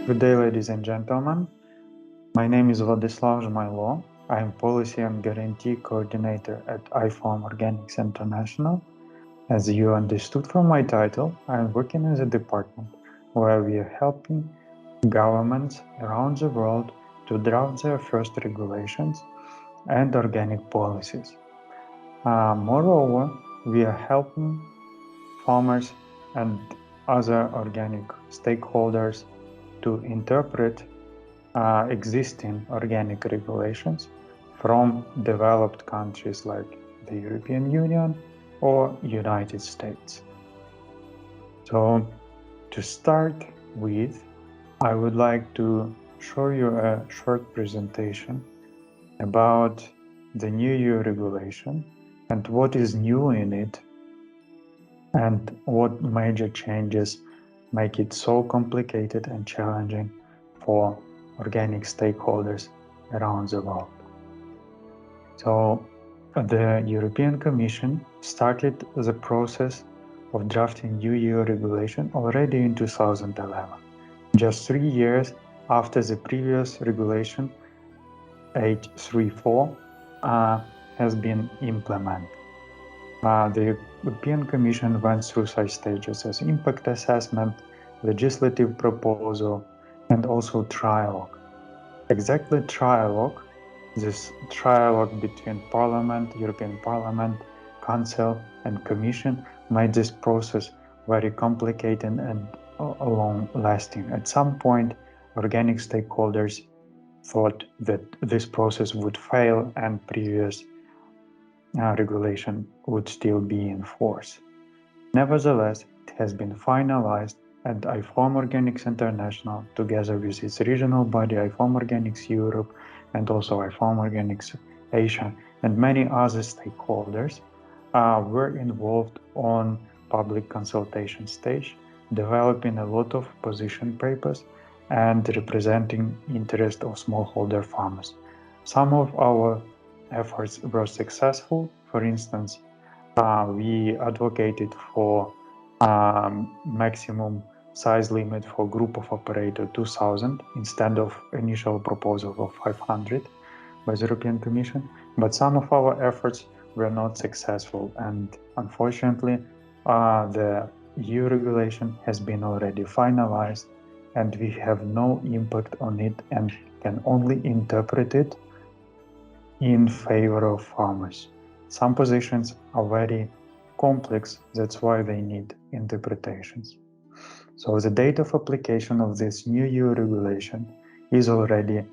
Good day, ladies and gentlemen. My name is Vladyslav Zhmailo. I am Policy and Guarantee Coordinator at IFOAM Organics International. As you understood from my title, I am working in a department where we are helping governments around the world to draft their first regulations and organic policies. Moreover, we are helping farmers and other organic stakeholders to interpret existing organic regulations from developed countries like the European Union or United States. So to start with, I would like to show you a short presentation about the new EU regulation and what is new in it and what major changes make it so complicated and challenging for organic stakeholders around the world. So the European Commission started the process of drafting new EU regulation already in 2011, just 3 years after the previous regulation 834 has been implemented. The European Commission went through such stages as impact assessment, legislative proposal, and also trialogue. Exactly trialogue, this trialogue between Parliament, European Parliament, Council, and Commission made this process very complicated and long-lasting. At some point, organic stakeholders thought that this process would fail and previous regulation would still be in force. Nevertheless, it has been finalized, and IFOAM Organics International, together with its regional body IFOAM Organics Europe and also IFOAM Organics Asia and many other stakeholders, were involved on public consultation stage, developing a lot of position papers and representing interest of smallholder farmers. Some of our efforts were successful. For instance, we advocated for maximum size limit for group of operator 2000 instead of initial proposal of 500 by the European Commission. But some of our efforts were not successful, and unfortunately the EU regulation has been already finalized and we have no impact on it and can only interpret it in favor of farmers. Some positions are very complex, that's why they need interpretations. So the date of application of this new EU regulation is already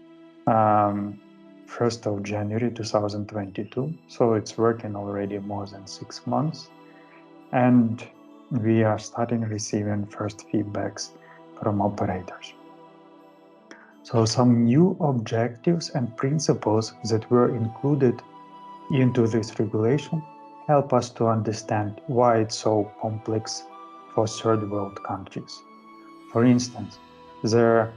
1st of January 2022, so it's working already more than 6 months, and we are starting receiving first feedbacks from operators. So some new objectives and principles that were included into this regulation help us to understand why it's so complex for third world countries. For instance, the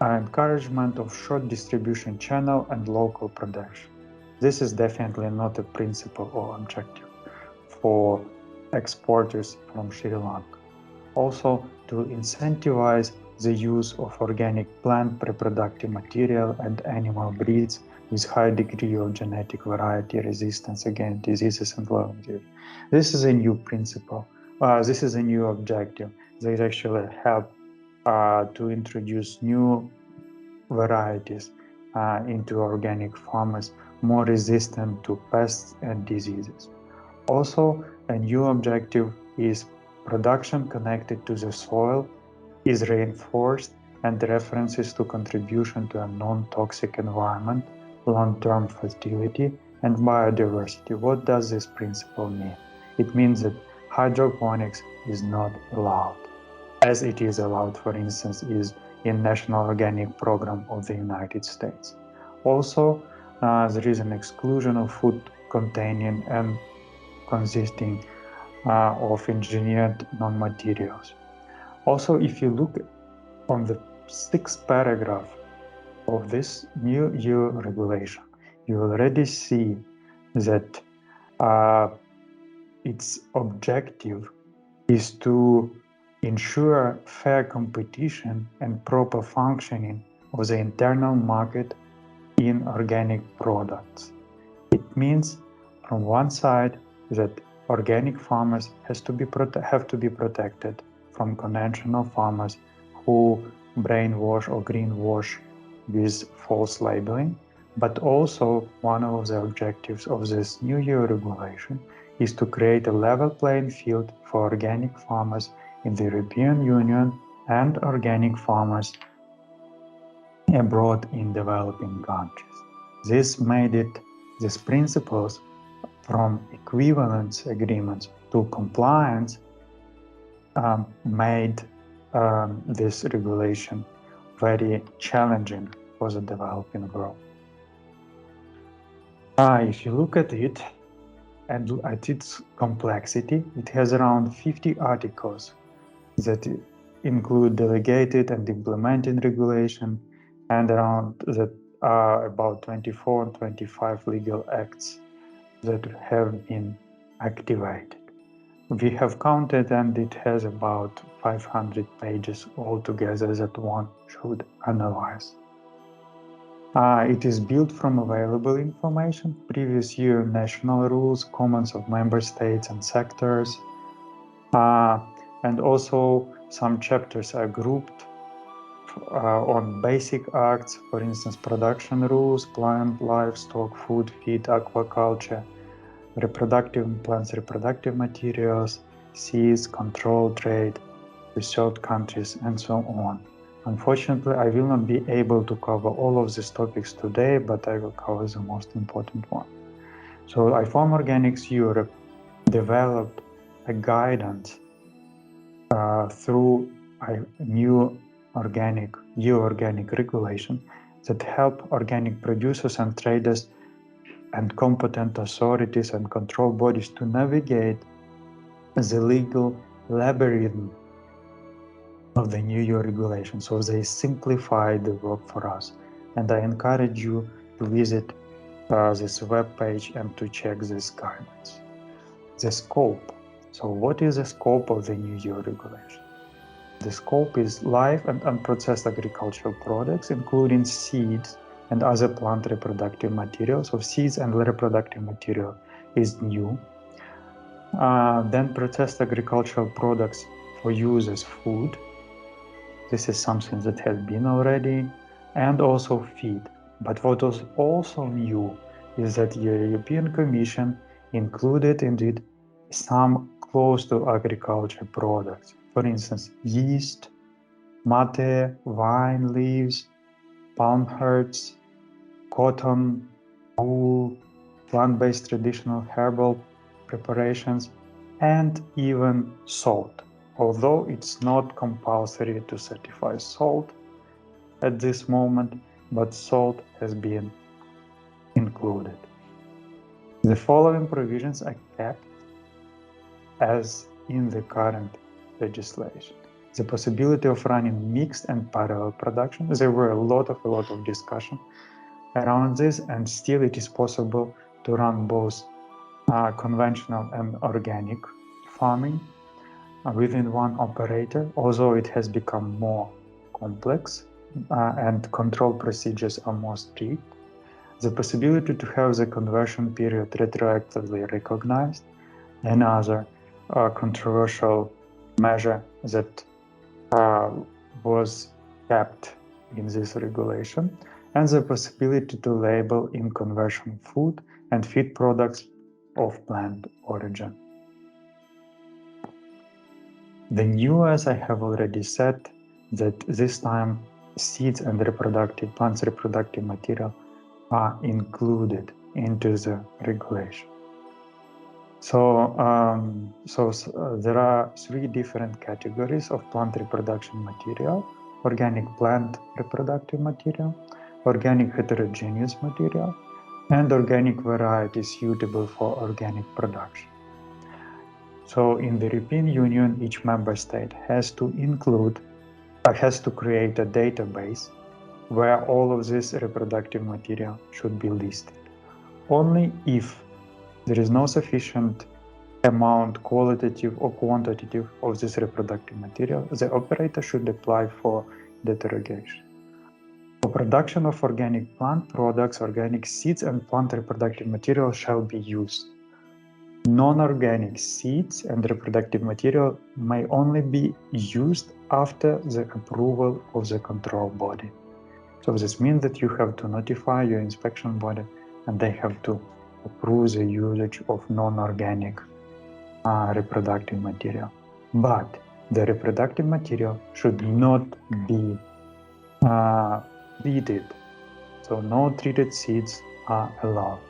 encouragement of short distribution channel and local production. This is definitely not a principle or objective for exporters from Sri Lanka. Also, to incentivize the use of organic plant reproductive material and animal breeds with high degree of genetic variety resistance against diseases and viruses. This is a new principle. This is a new objective that actually help to introduce new varieties into organic farmers more resistant to pests and diseases. Also, a new objective is production connected to the soil is reinforced, and references to contribution to a non-toxic environment, long-term fertility, and biodiversity. What does this principle mean? It means that hydroponics is not allowed, as it is allowed, for instance, is in National Organic Program of the United States. Also, there is an exclusion of food containing and consisting of engineered non-materials. Also, if you look on the 6th paragraph of this new EU regulation, you already see that its objective is to ensure fair competition and proper functioning of the internal market in organic products. It means, from one side, that organic farmers have to be protected from conventional farmers who brainwash or greenwash with false labeling. But also, one of the objectives of this new EU regulation is to create a level playing field for organic farmers in the European Union and organic farmers abroad in developing countries. These principles from equivalence agreements to compliance made this regulation very challenging for the developing world. If you look at it and at its complexity, it has around 50 articles that include delegated and implementing regulation, and around that are about 24 and 25 legal acts that have been activated. We have counted, and it has about 500 pages altogether that one should analyze. It is built from available information, previous year national rules, comments of member states and sectors, and also some chapters are grouped on basic acts, for instance, production rules, plant, livestock, food, feed, aquaculture, plants, reproductive materials, seeds, control trade with third countries, and so on. Unfortunately, I will not be able to cover all of these topics today, but I will cover the most important one. So IFOAM Organics Europe developed a guidance through a new organic regulation that help organic producers and traders and competent authorities and control bodies to navigate the legal labyrinth of the new EU regulation. So they simplify the work for us. And I encourage you to visit this webpage and to check this guidance. The scope. So what is the scope of the new EU regulation? The scope is live and unprocessed agricultural products, including seeds and other plant reproductive materials. So seeds and reproductive material is new. Then processed agricultural products for use as food. This is something that has been already, and also feed. But what was also new is that the European Commission included indeed some close to agriculture products. For instance, yeast, mate, wine leaves, palm hearts, cotton, wool, plant-based traditional herbal preparations, and even salt. Although it's not compulsory to certify salt at this moment, but salt has been included. The following provisions are kept as in the current legislation. The possibility of running mixed and parallel production. There were a lot of discussion around this, and still it is possible to run both conventional and organic farming within one operator, although it has become more complex and control procedures are more strict. The possibility to have the conversion period retroactively recognized, another controversial measure that was kept in this regulation, and the possibility to label in conversion food and feed products of plant origin. The new, as I have already said, that this time seeds and plants reproductive material are included into the regulation. So, there are three different categories of plant reproduction material: organic plant reproductive material, organic heterogeneous material, and organic varieties suitable for organic production. So in the European Union, each member state has to create a database where all of this reproductive material should be listed. Only if there is no sufficient amount, qualitative or quantitative, of this reproductive material, the operator should apply for the derogation. For production of organic plant products, organic seeds and plant reproductive material shall be used. Non-organic seeds and reproductive material may only be used after the approval of the control body. So this means that you have to notify your inspection body and they have to approve the usage of non-organic reproductive material. But the reproductive material should not be treated. So no treated seeds are allowed.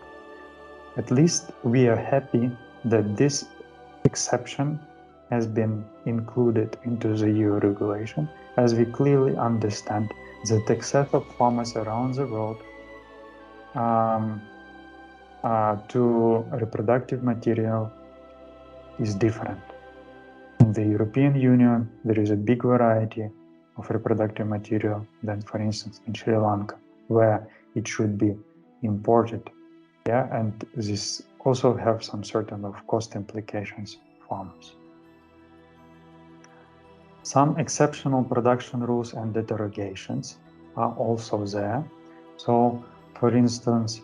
At least we are happy that this exception has been included into the EU regulation, as we clearly understand that access of farmers around the world to reproductive material is different. In the European Union, there is a big variety of reproductive material than, for instance, in Sri Lanka, where it should be imported. Yeah, and this also have some certain of cost implications for farmers. Some exceptional production rules and derogations are also there. So, for instance,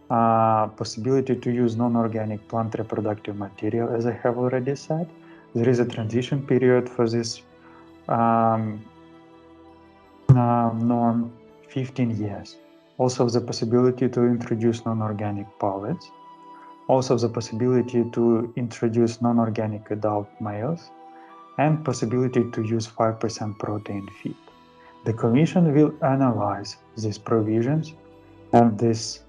possibility to use non-organic plant reproductive material, as I have already said. There is a transition period for this norm, 15 years. Also the possibility to introduce non-organic pellets. Also the possibility to introduce non-organic adult males, and possibility to use 5% protein feed. The Commission will analyze these provisions and this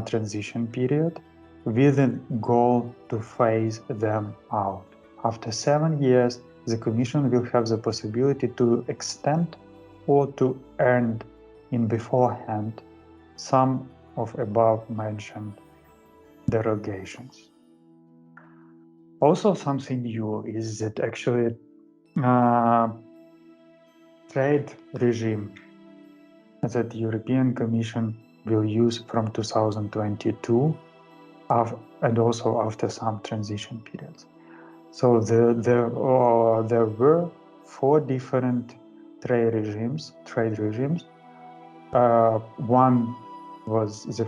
transition period with a goal to phase them out. After 7 years, the Commission will have the possibility to extend or to end in beforehand some of above mentioned derogations. Also, something new is that actually trade regime that the European Commission will use from 2022 and also after some transition periods. So there were 4 different trade regimes. The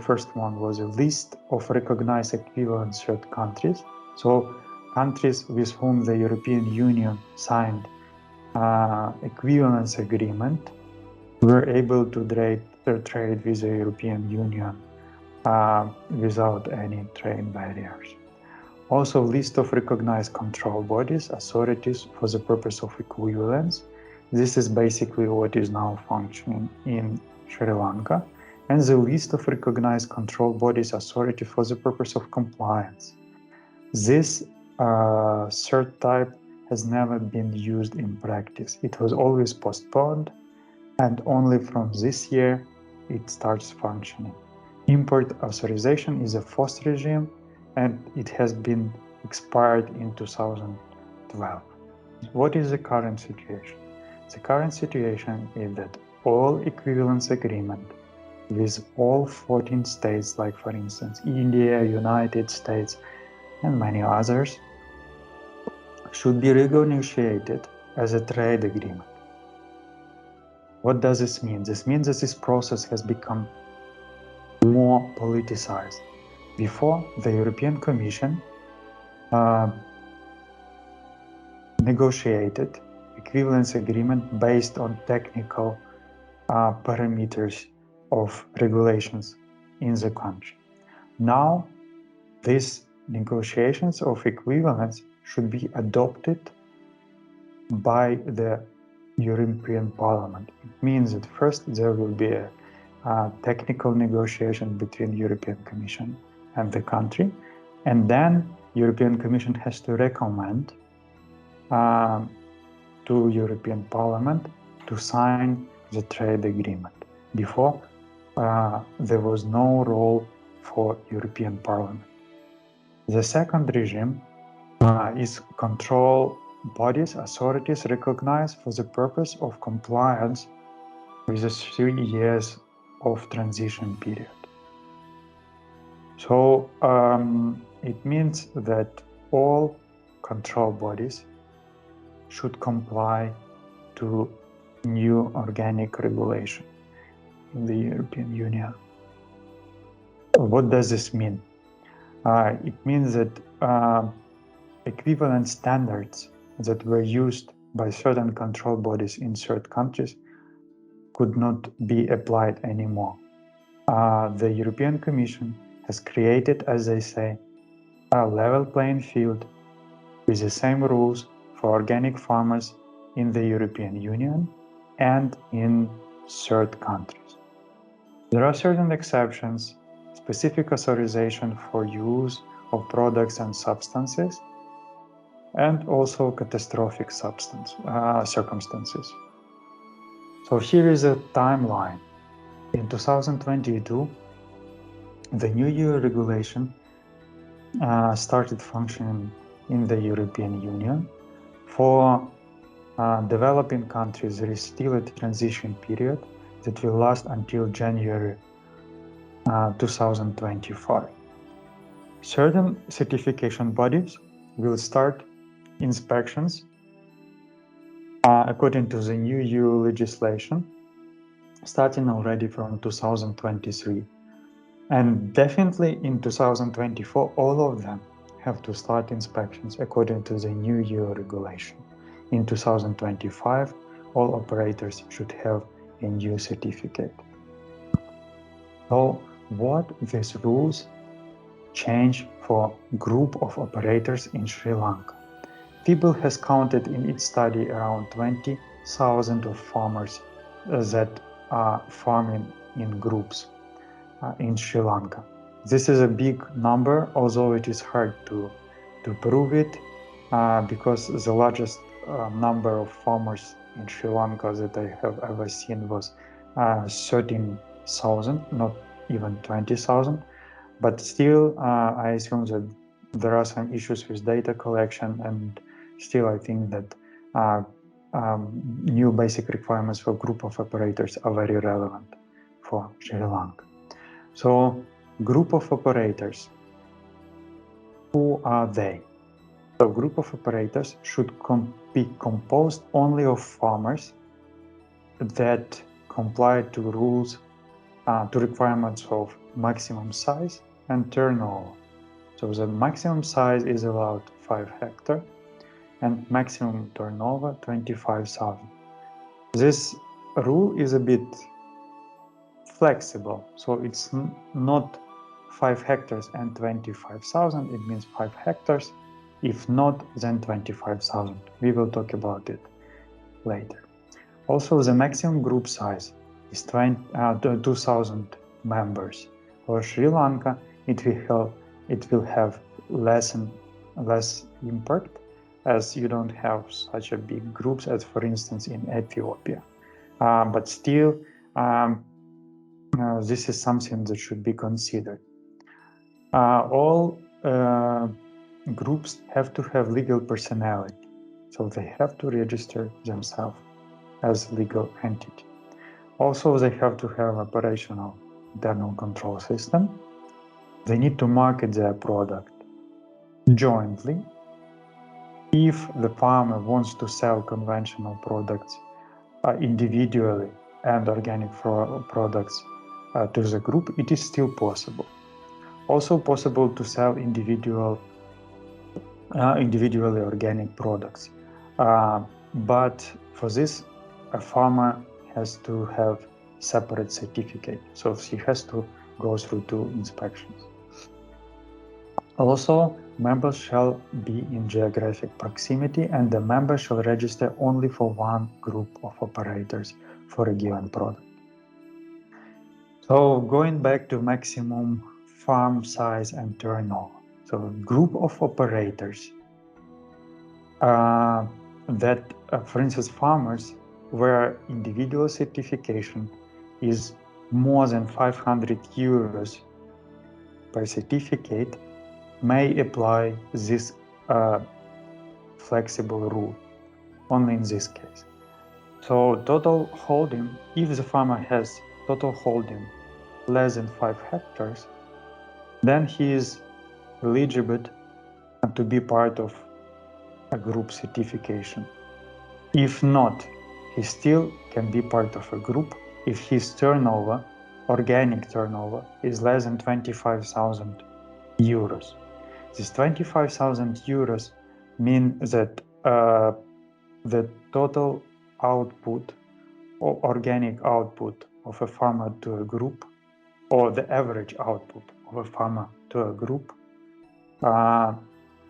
first one was a list of recognized equivalent third countries. So countries with whom the European Union signed equivalence agreement were able to trade with the European Union without any trade barriers. Also, list of recognized control bodies, authorities for the purpose of equivalence. This is basically what is now functioning in Sri Lanka. And the list of recognized control bodies, authority for the purpose of compliance. This third type has never been used in practice. It was always postponed, and only from this year it starts functioning. Import authorization is a fourth regime, and it has been expired in 2012. What is the current situation? The current situation is that all equivalence agreement with all 14 states, like for instance India, United States, and many others, should be renegotiated as a trade agreement. What does this mean? This means that this process has become more politicized. Before, the European Commission negotiated equivalence agreement based on technical parameters of regulations in the country. Now, these negotiations of equivalence should be adopted by the European Parliament. It means that first there will be a technical negotiation between European Commission and the country, and then European Commission has to recommend to European Parliament to sign the trade agreement. Before, there was no role for European Parliament. The second regime is control bodies, authorities recognized for the purpose of compliance with the 3 years of transition period. So it means that all control bodies should comply to new organic regulation in the European Union. What does this mean? It means that equivalent standards that were used by certain control bodies in third countries could not be applied anymore. The European Commission has created, as they say, a level playing field with the same rules for organic farmers in the European Union and in third countries. There are certain exceptions, specific authorization for use of products and substances, and also catastrophic circumstances. So here is a timeline. In 2022, the new EU regulation started functioning in the European Union. For developing countries, there is still a transition period that will last until January 2025. Certain certification bodies will start inspections according to the new EU legislation, starting already from 2023. And definitely in 2024, all of them have to start inspections according to the new EU regulation. In 2025, all operators should have a new certificate. So what these rules change for group of operators in Sri Lanka? FIBL has counted in its study around 20,000 of farmers that are farming in groups in Sri Lanka. This is a big number, although it is hard to prove it because the largest number of farmers in Sri Lanka that I have ever seen was 13,000, not even 20,000. But still, I assume that there are some issues with data collection, and still I think that new basic requirements for group of operators are very relevant for Sri Lanka. So, group of operators, who are they? So, group of operators should be composed only of farmers that comply to rules, to requirements of maximum size and turnover. So the maximum size is allowed 5 hectares and maximum turnover 25,000. This rule is a bit flexible, so it's not 5 hectares and 25,000, it means 5 hectares. If not, then 25,000. We will talk about it later. Also, the maximum group size is 2,000 members. For Sri Lanka, it will have less impact, as you don't have such a big groups as, for instance, in Ethiopia. But still, this is something that should be considered. All groups have to have legal personality, so they have to register themselves as legal entity. Also, they have to have operational internal control system. They need to market their product jointly. If the farmer wants to sell conventional products individually and organic products to the group, it is still possible. Also possible to sell individually organic products. But for this, a farmer has to have separate certificate, so he has to go through 2 inspections. Also, members shall be in geographic proximity, and the member shall register only for 1 group of operators for a given product. So, going back to maximum farm size and turnover. So, group of operators that, for instance, farmers where individual certification is more than 500 euros per certificate may apply this flexible rule only in this case. So total holding, if the farmer has total holding less than 5 hectares, then he is eligible to be part of a group certification. If not, he still can be part of a group if his turnover, organic turnover, is less than 25,000 euros. This 25,000 euros mean that the total output or organic output of a farmer to a group, or the average output of a farmer to a group,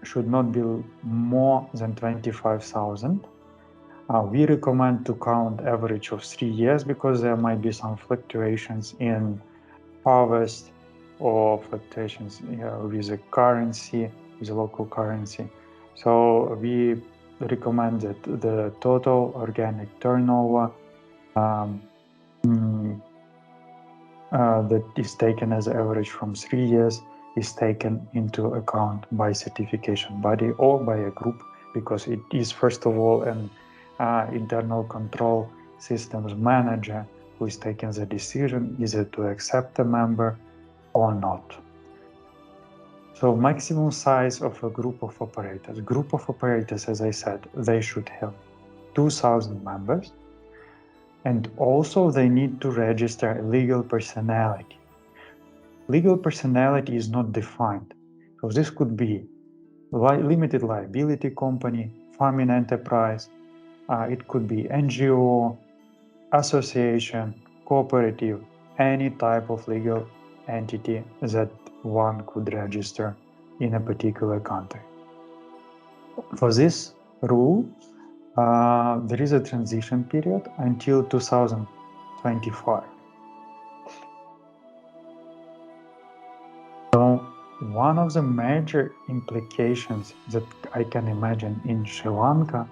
should not be more than 25,000. We recommend to count average of 3 years because there might be some fluctuations in harvest or fluctuations with the currency, with the local currency. So we recommend that the total organic turnover that is taken as average from 3 years is taken into account by certification body or by a group, because it is first of all an internal control systems manager who is taking the decision either to accept a member or not. So maximum size of a group of operators. Group of operators, as I said, they should have 2,000 members, and also they need to register a legal personality. Legal personality is not defined. So this could be limited liability company, farming enterprise, it could be NGO, association, cooperative, any type of legal entity that one could register in a particular country. For this rule, there is a transition period until 2025. So one of the major implications that I can imagine in Sri Lanka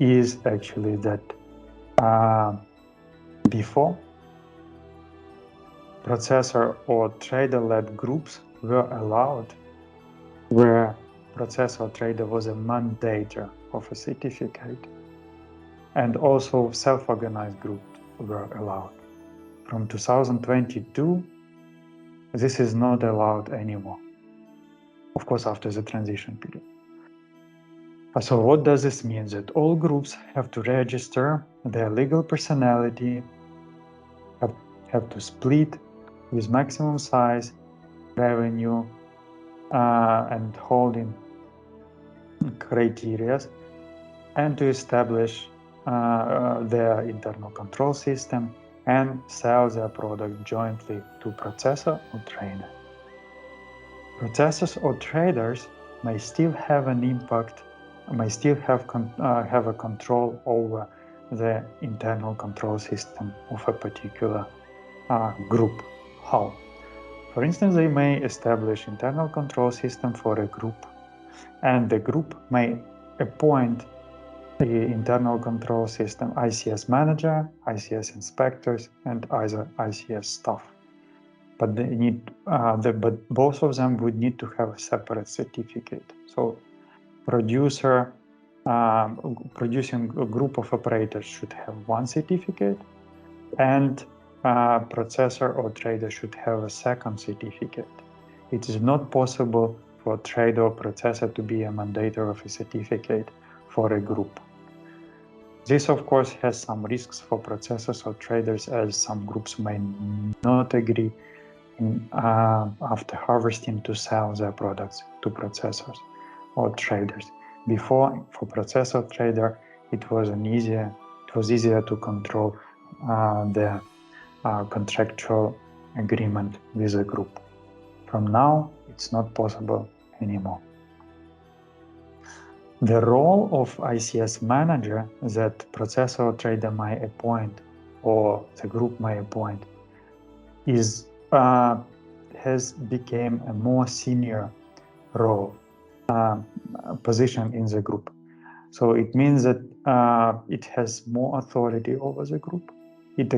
is actually that before, processor or trader-led groups were allowed, where processor or trader was a mandator of a certificate, and also self-organized groups were allowed. From 2022, this is not allowed anymore, of course after the transition period. So what does this mean? That all groups have to register their legal personality, have to split with maximum size, revenue, and holding criteria, and to establish their internal control system and sell their product jointly to processor or trader. Processors or traders may still have an impact, may still have a control over the internal control system of a particular group. How? For instance, they may establish internal control system for a group, and the group may appoint the internal control system ICS manager, ICS inspectors, and other ICS staff. But they need, but both of them would need to have a separate certificate. So, producing a group of operators should have one certificate, and processor or trader should have a second certificate. It is not possible for a trader or processor to be a mandator of a certificate for a group. This, of course, has some risks for processors or traders, as some groups may not agree after harvesting to sell their products to processors or traders. Before, for processor trader, it was easier to control the contractual agreement with a group. From now, it's not possible anymore. The role of ICS manager that processor or trader may appoint, or the group may appoint, has become a more senior role, position in the group. So it means that it has more authority over the group. It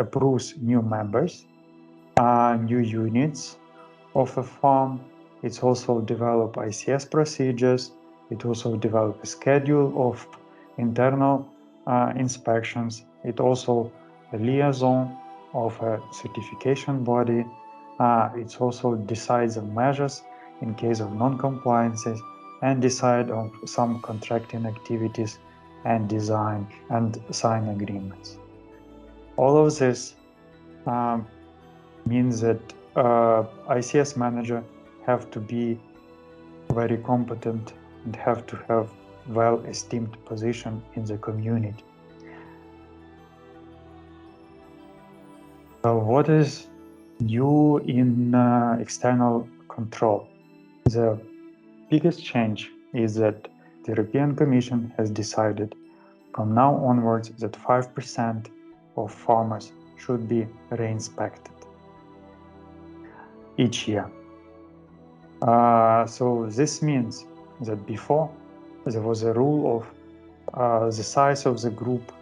approves new members, new units of a farm. It's also develop ICS procedures. It also develop a schedule of internal inspections. It also a liaison of a certification body It also decides on measures in case of non-compliances and decide on some contracting activities and design and sign agreements. All of this means that ICS manager have to be very competent and have to have well-esteemed position in the community. So what is new in external control? The biggest change is that the European Commission has decided from now onwards that 5% of farmers should be re-inspected each year. So this means that before there was a rule of the size of the group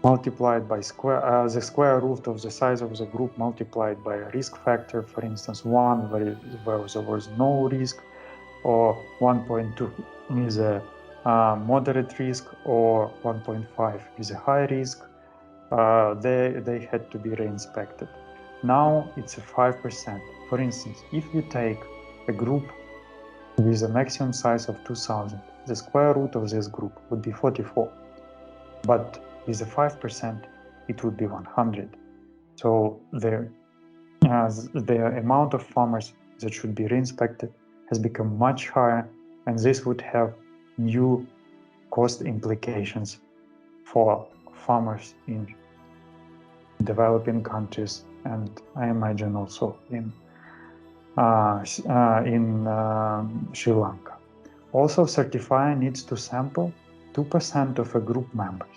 multiplied by the square root of the size of the group multiplied by a risk factor, for instance 1 where there was no risk, or 1.2 is a moderate risk, or 1.5 is a high risk. They had to be re-inspected. Now it's a 5%. For instance, if you take a group with a maximum size of 2000, the square root of this group would be 44. But with a 5%, it would be 100. So the amount of farmers that should be re-inspected has become much higher, and this would have new cost implications for farmers in developing countries, and I imagine also in Sri Lanka. Also, certifier needs to sample 2% of a group members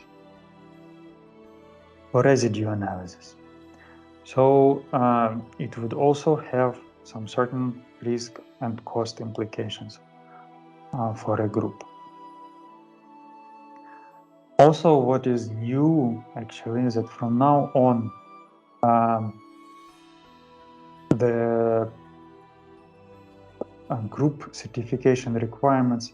for residue analysis. So it would also have some certain risk and cost implications for a group. Also, what is new actually is that from now on, the group certification requirements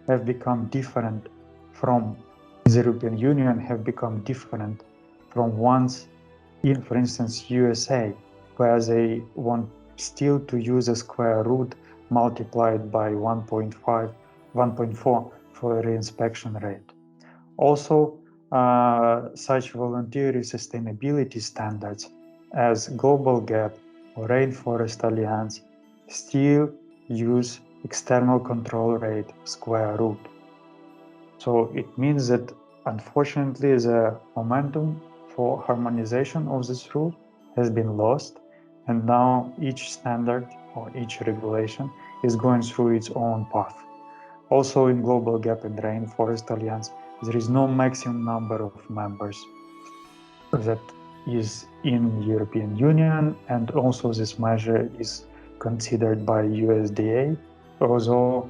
have become different from the European Union, have become different from ones in, for instance, USA, where they want still to use a square root multiplied by 1.5, 1.4 for a reinspection rate. Also, such voluntary sustainability standards as Global Gap or Rainforest Alliance still use external control rate square root. So it means that unfortunately the momentum for harmonization of this rule has been lost, and now each standard or each regulation is going through its own path. Also in Global Gap and Rainforest Alliance, there is no maximum number of members that is in European Union, and also this measure is considered by USDA, although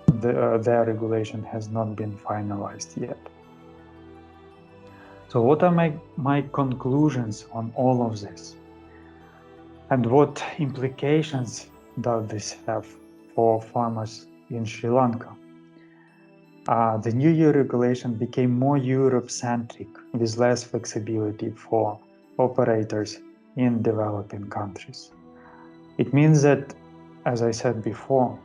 their regulation has not been finalized yet. So what are my conclusions on all of this? And what implications does this have for farmers in Sri Lanka? The new EU regulation became more Europe-centric with less flexibility for operators in developing countries. It means that, as I said before,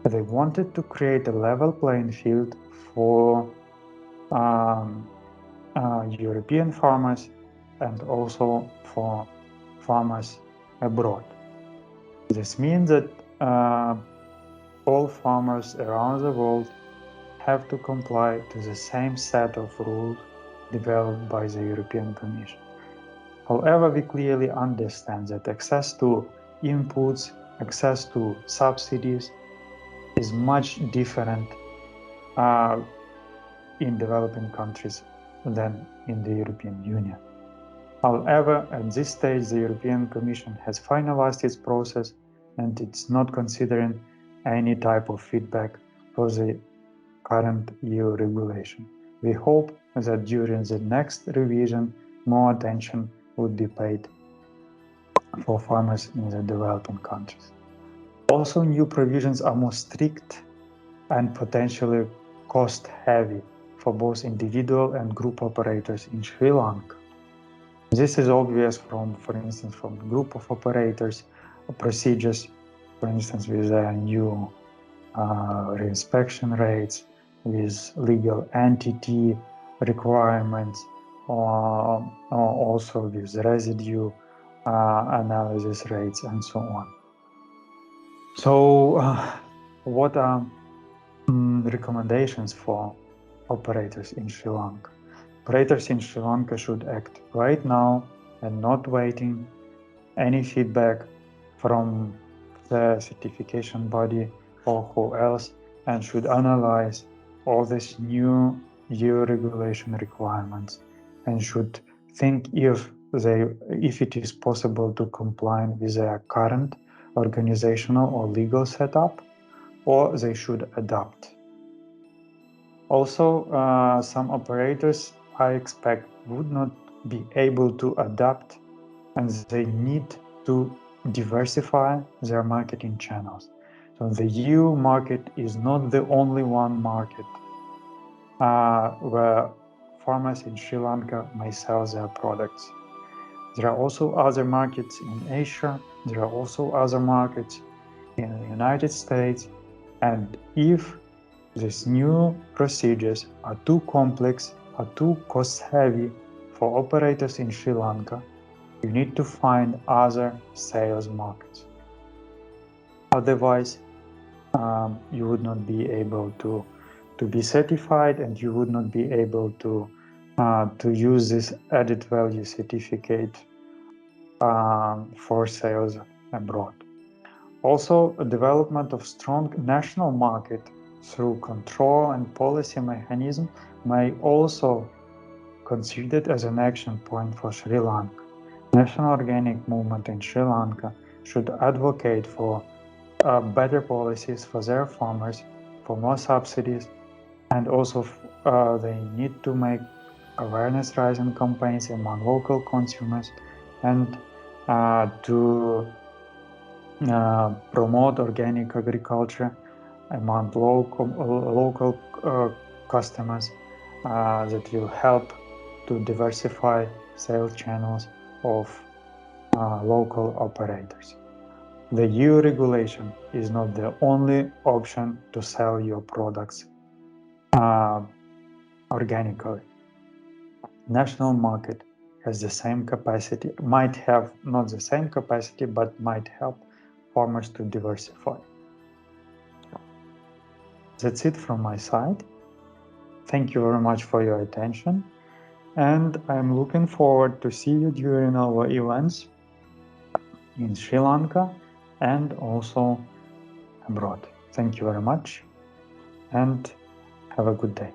they wanted to create a level playing field for European farmers and also for farmers abroad. This means that all farmers around the world have to comply to the same set of rules developed by the European Commission. However, we clearly understand that access to inputs, access to subsidies is much different in developing countries than in the European Union. However, at this stage, the European Commission has finalized its process and it's not considering any type of feedback for the current EU regulation. We hope that during the next revision, more attention would be paid for farmers in the developing countries. Also, new provisions are more strict and potentially cost-heavy for both individual and group operators in Sri Lanka. This is obvious from, for instance, from a group of operators, procedures, for instance, with new reinspection rates, with legal entity requirements, or also with residue analysis rates and so on. So what are recommendations for operators in Sri Lanka? Operators in Sri Lanka should act right now and not waiting any feedback from the certification body or who else, and should analyze all these new EU regulation requirements and should think if it is possible to comply with their current organizational or legal setup, or they should adapt. Also, some operators, I expect, would not be able to adapt, and they need to diversify their marketing channels. So the EU market is not the only one market where farmers in Sri Lanka may sell their products. There are also other markets in Asia, there are also other markets in the United States, and if these new procedures are too complex, are too cost-heavy for operators in Sri Lanka, you need to find other sales markets. Otherwise, you would not be able to be certified, and you would not be able to use this added value certificate for sales abroad. Also, a development of strong national market through control and policy mechanism may also considered as an action point for Sri Lanka. National organic movement in Sri Lanka should advocate for better policies for their farmers, for more subsidies, and also they need to make awareness raising campaigns among local consumers and to promote organic agriculture among local customers that will help to diversify sales channels of local operators. The EU regulation is not the only option to sell your products organically. National market has the same capacity, might have not the same capacity, but might help farmers to diversify. That's it from my side. Thank you very much for your attention, and I'm looking forward to see you during our events in Sri Lanka and also abroad. Thank you very much, and have a good day.